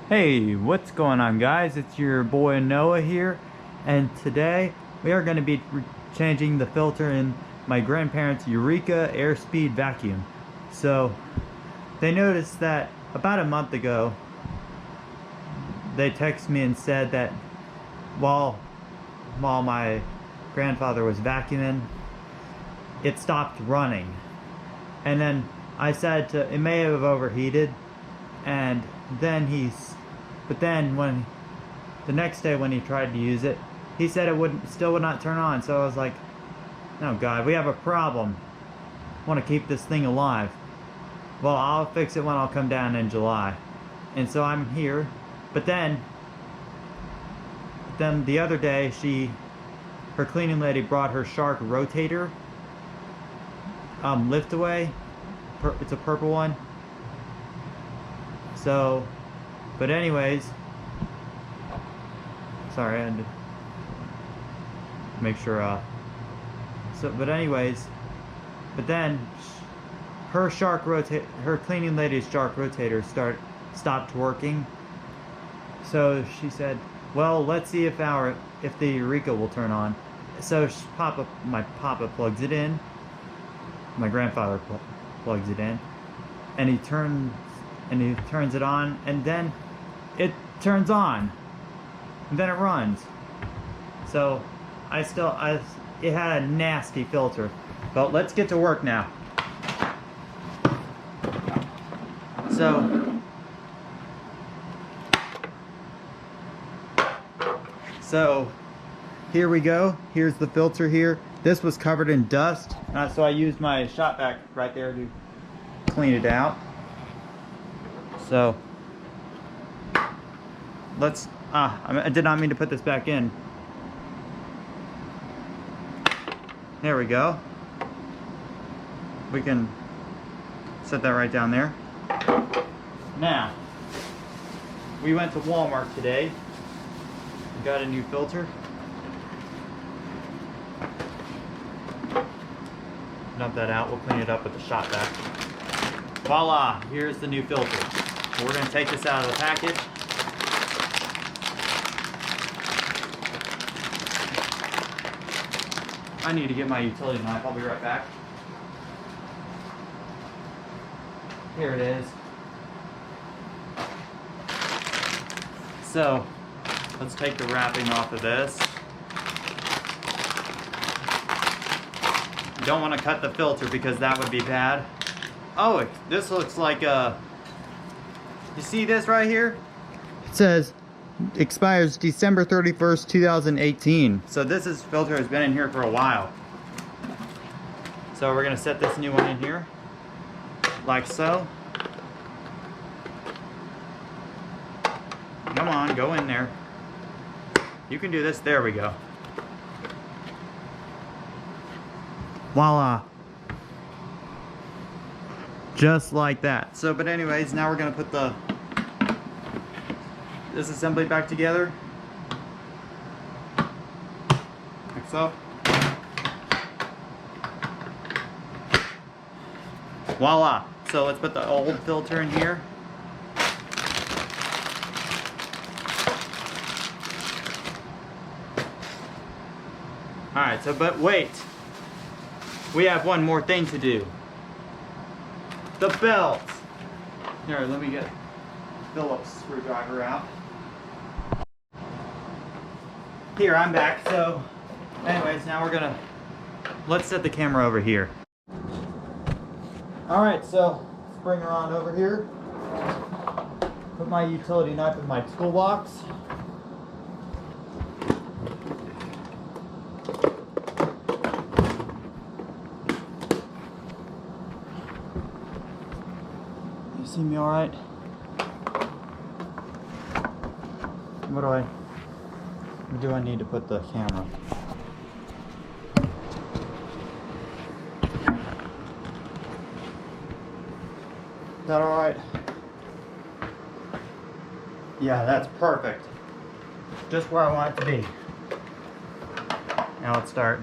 Hey, what's going on, guys? It's your boy Noah here, and today we are going to be changing the filter in my grandparents' Eureka Airspeed vacuum. So they noticed that about a month ago they texted me and said that while my grandfather was vacuuming, it stopped running, and then I said it may have overheated, and then but then when the next day when he tried to use it, he said it still would not turn on. So I was like, oh God, we have a problem. I want to keep this thing alive. Well, I'll fix it when I'll come down in July. And so I'm here. But then the other day, her cleaning lady brought her Shark rotator lift away. It's a purple one. So, but anyways, sorry, I had to make sure, but then her cleaning lady's Shark rotator stopped working. So she said, well, let's see if the Eureka will turn on. So my papa plugs it in, my grandfather plugs it in, and he turns it on, and then it turns on, and then it runs. So it had a nasty filter. But let's get to work now. So here we go. Here's the filter here. This was covered in dust, so I used my shop vac right there to clean it out. So I did not mean to put this back in. There we go. We can set that right down there. Now, we went to Walmart today. We got a new filter. Dump that out. We'll clean it up with the shop vac. Voila! Here's the new filter. We're going to take this out of the package. I need to get my utility knife. I'll be right back. Here it is. So, let's take the wrapping off of this. You don't want to cut the filter because that would be bad. Oh, this looks like you see this right here? It says expires December 31st, 2018. So this filter has been in here for a while. So we're gonna set this new one in here, like so. Come on, go in there. You can do this. There we go. Voila. Just like that. So, but anyways, now we're gonna put this assembly back together. Like so. Voila. So let's put the old filter in here. Alright, but wait. We have one more thing to do. The belt. Here, let me get Phillips screwdriver out. Here, I'm back. So, anyways, now let's set the camera over here. Alright, so let's bring her on over here. Put my utility knife in my toolbox. You see me alright? Where do I need to put the camera? Is that alright? Yeah, that's perfect. Just where I want it to be. Now let's start.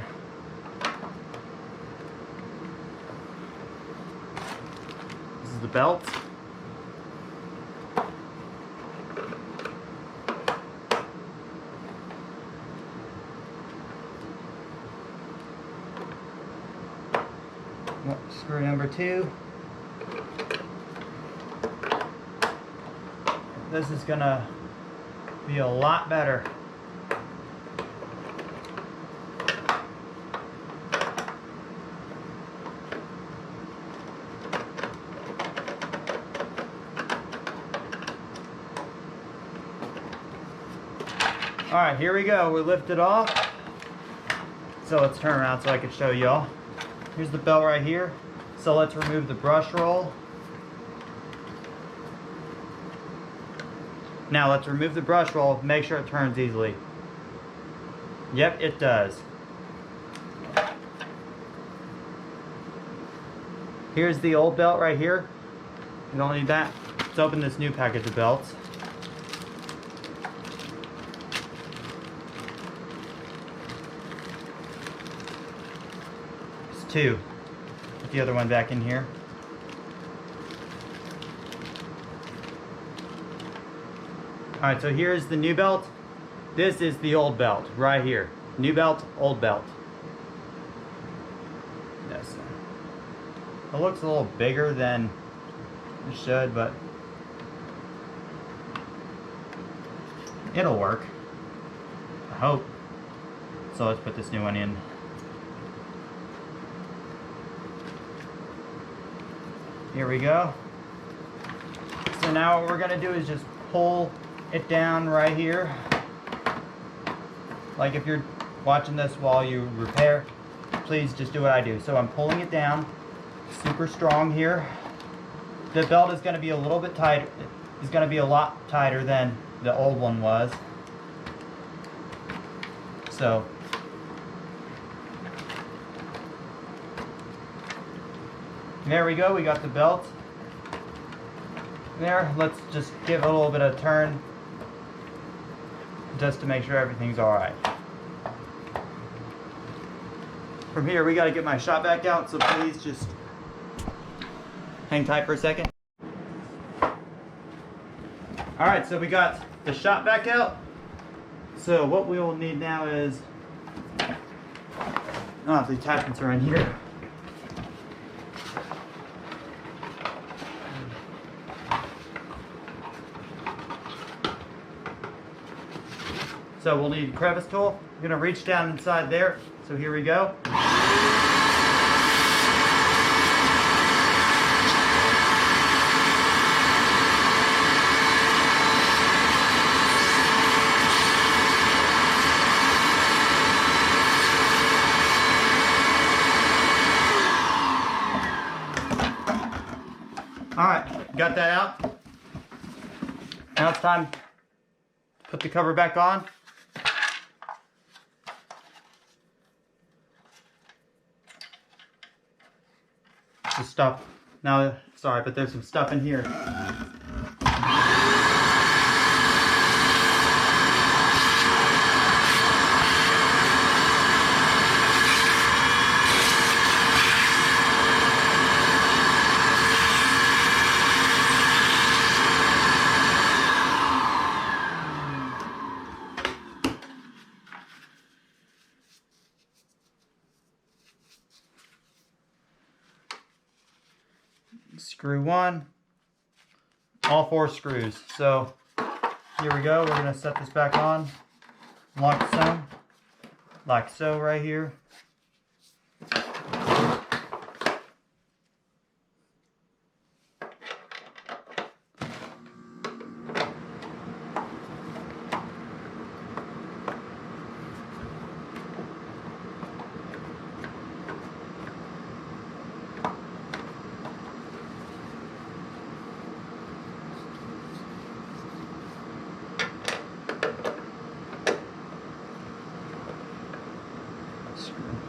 This is the belt. screw number 2. This is gonna be a lot better. Alright, here we go. We lift it off. So let's turn around so I can show y'all. Here's the belt right here. So let's remove the brush roll. Now let's remove the brush roll. Make sure it turns easily. Yep, it does. Here's the old belt right here. You don't need that. Let's open this new package of belts. It's 2. Put the other one back in here. Alright, so here's the new belt. This is the old belt right here. New belt, old belt. Yes. It looks a little bigger than it should, but it'll work. I hope. So let's put this new one in. Here we go. So now what we're gonna do is just pull it down right here. Like if you're watching this while you repair, please just do what I do. So I'm pulling it down super strong here. The belt is going to be a little bit tighter. It's going to be a lot tighter than the old one was. So there we go. We got the belt there. Let's just give it a little bit of a turn just to make sure everything's alright. From here, we got to get my shop vac out, so please just hang tight for a second. Alright, so we got the shop vac out. So what we will need now is, the attachments are in here. So we'll need a crevice tool. I'm gonna reach down inside there. So here we go. Alright, got that out. Now it's time to put the cover back on. The stuff. Now, sorry, but there's some stuff in here. Screw 1, all 4 screws. So here we go. We're going to set this back on, lock so, like so right here. Screw.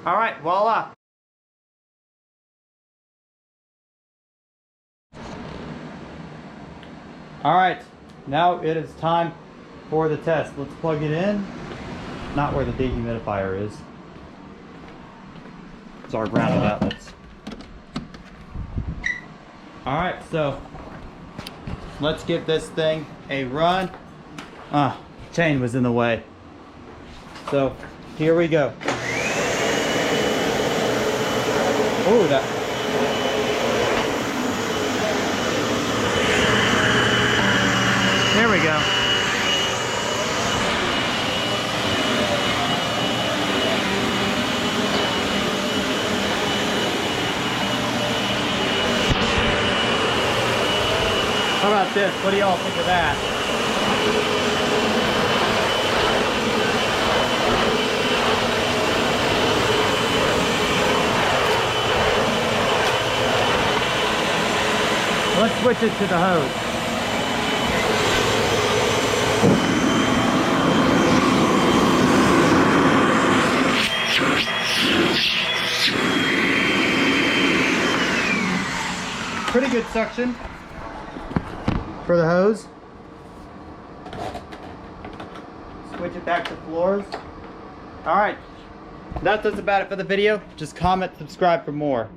All right, voila. All right, now it is time for the test. Let's plug it in. Not where the dehumidifier is. It's our grounded outlets. All right, so let's give this thing a run. Chain was in the way. So here we go. Oh, that. There we go. How about this? What do y'all think of that? Let's switch it to the hose. Pretty good suction for the hose. Switch it back to floors. All right, that does about it for the video. Just comment, subscribe for more.